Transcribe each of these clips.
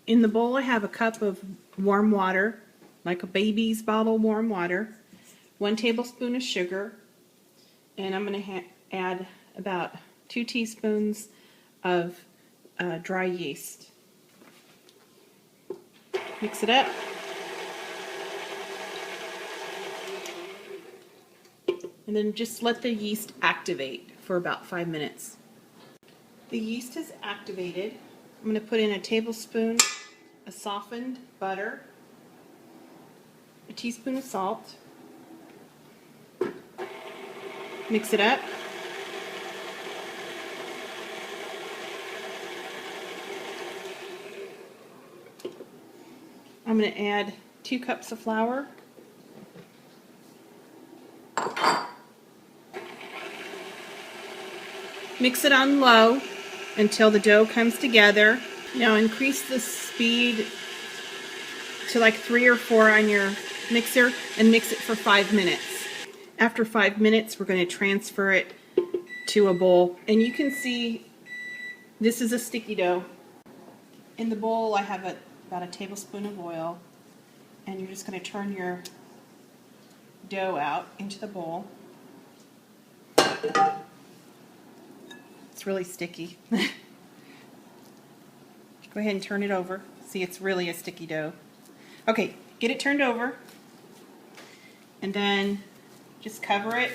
In the bowl I have a cup of warm water, like a baby's bottle warm water, 1 tablespoon of sugar, and I'm going to add about 2 teaspoons of dry yeast. Mix it up. And then just let the yeast activate for about 5 minutes. The yeast is activated. I'm going to put in a tablespoon of softened butter, a teaspoon of salt, mix it up. I'm going to add 2 cups of flour, mix it on low until the dough comes together. Now increase the speed to like 3 or 4 on your mixer and mix it for 5 minutes. After 5 minutes, we're going to transfer it to a bowl. And you can see this is a sticky dough. In the bowl, I have about a tablespoon of oil, and you're just going to turn your dough out into the bowl. It's really sticky. Go ahead and turn it over. See, it's really a sticky dough. Okay, get it turned over, and then just cover it.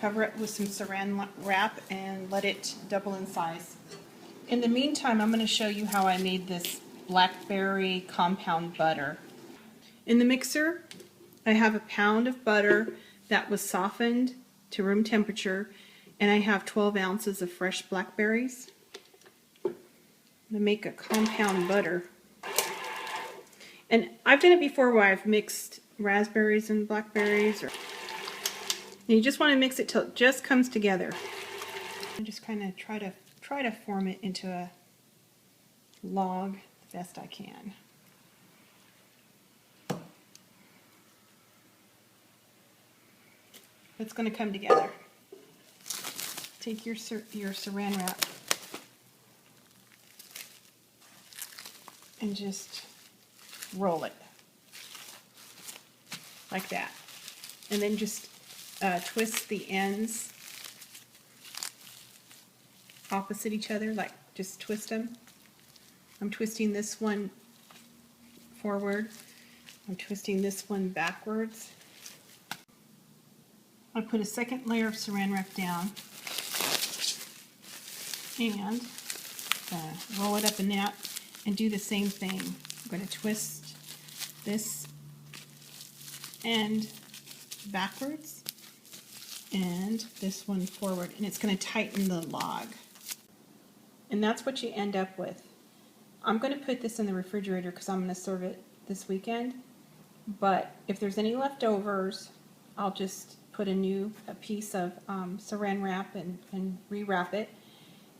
Cover it with some saran wrap and let it double in size. In the meantime, I'm going to show you how I made this blackberry compound butter. In the mixer, I have a pound of butter that was softened to room temperature, and I have 12 ounces of fresh blackberries. I'm going to make a compound butter. And I've done it before where I've mixed raspberries and blackberries. And you just want to mix it till it just comes together. And just kind of try to form it into a log the best I can. It's going to come together. Take your saran wrap and just roll it like that, and then just twist the ends opposite each other, like just twist them. I'm twisting this one forward, I'm twisting this one backwards. I put a second layer of saran wrap down and roll it up in that and do the same thing. I'm going to twist this end backwards and this one forward, and it's going to tighten the log. And that's what you end up with. I'm going to put this in the refrigerator because I'm going to serve it this weekend, but if there's any leftovers, I'll just put a piece of saran wrap and rewrap it,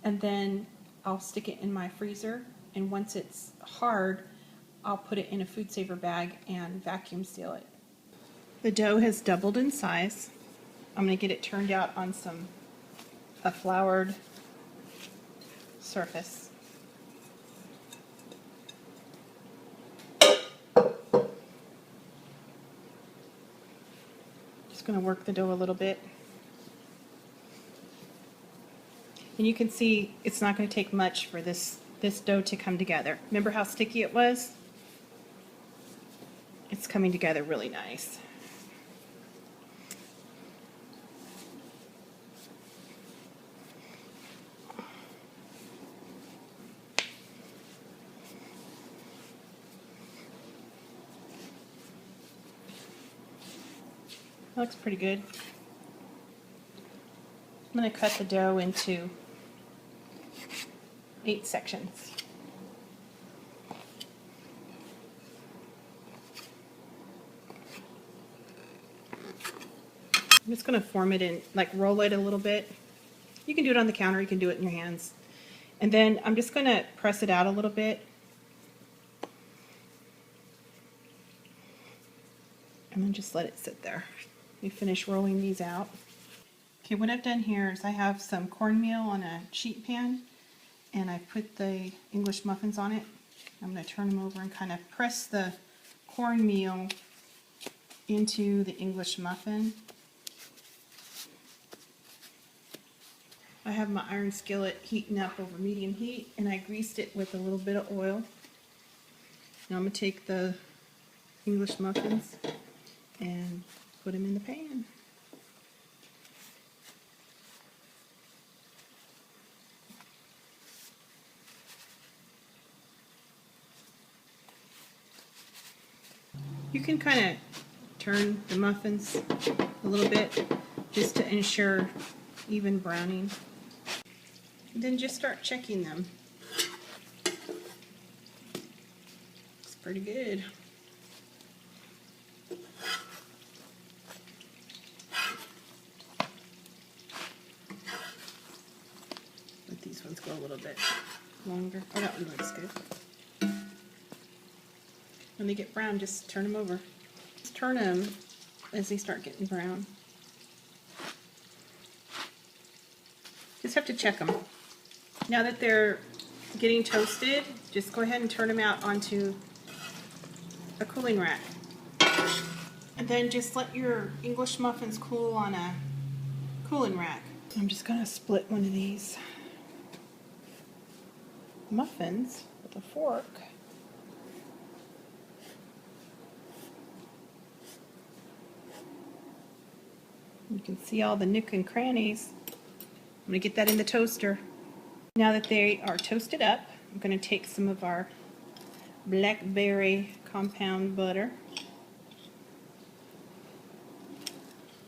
and then I'll stick it in my freezer, and once it's hard, I'll put it in a food saver bag and vacuum seal it. The dough has doubled in size. I'm going to get it turned out on a floured surface. Just going to work the dough a little bit. And you can see it's not going to take much for this dough to come together. Remember how sticky it was? It's coming together really nice. That looks pretty good. I'm going to cut the dough into 8 sections. I'm just going to form it in, like roll it a little bit. You can do it on the counter, you can do it in your hands. And then I'm just going to press it out a little bit. And then just let it sit there. We finish rolling these out. Okay, what I've done here is I have some cornmeal on a sheet pan, and I put the English muffins on it. I'm going to turn them over and kind of press the cornmeal into the English muffin. I have my iron skillet heating up over medium heat, and I greased it with a little bit of oil. Now I'm going to take the English muffins and put them in the pan. You can kind of turn the muffins a little bit just to ensure even browning. And then just start checking them. It's pretty good. Let these ones go a little bit longer. Oh, that one looks good. When they get brown, just turn them over. Just turn them as they start getting brown. Just have to check them. Now that they're getting toasted, just go ahead and turn them out onto a cooling rack. And then just let your English muffins cool on a cooling rack. I'm just going to split one of these muffins with a fork. You can see all the nook and crannies. I'm going to get that in the toaster. Now that they are toasted up, I'm going to take some of our blackberry compound butter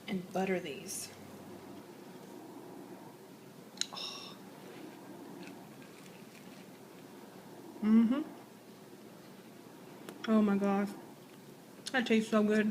and butter these. Oh. Oh my gosh, that tastes so good.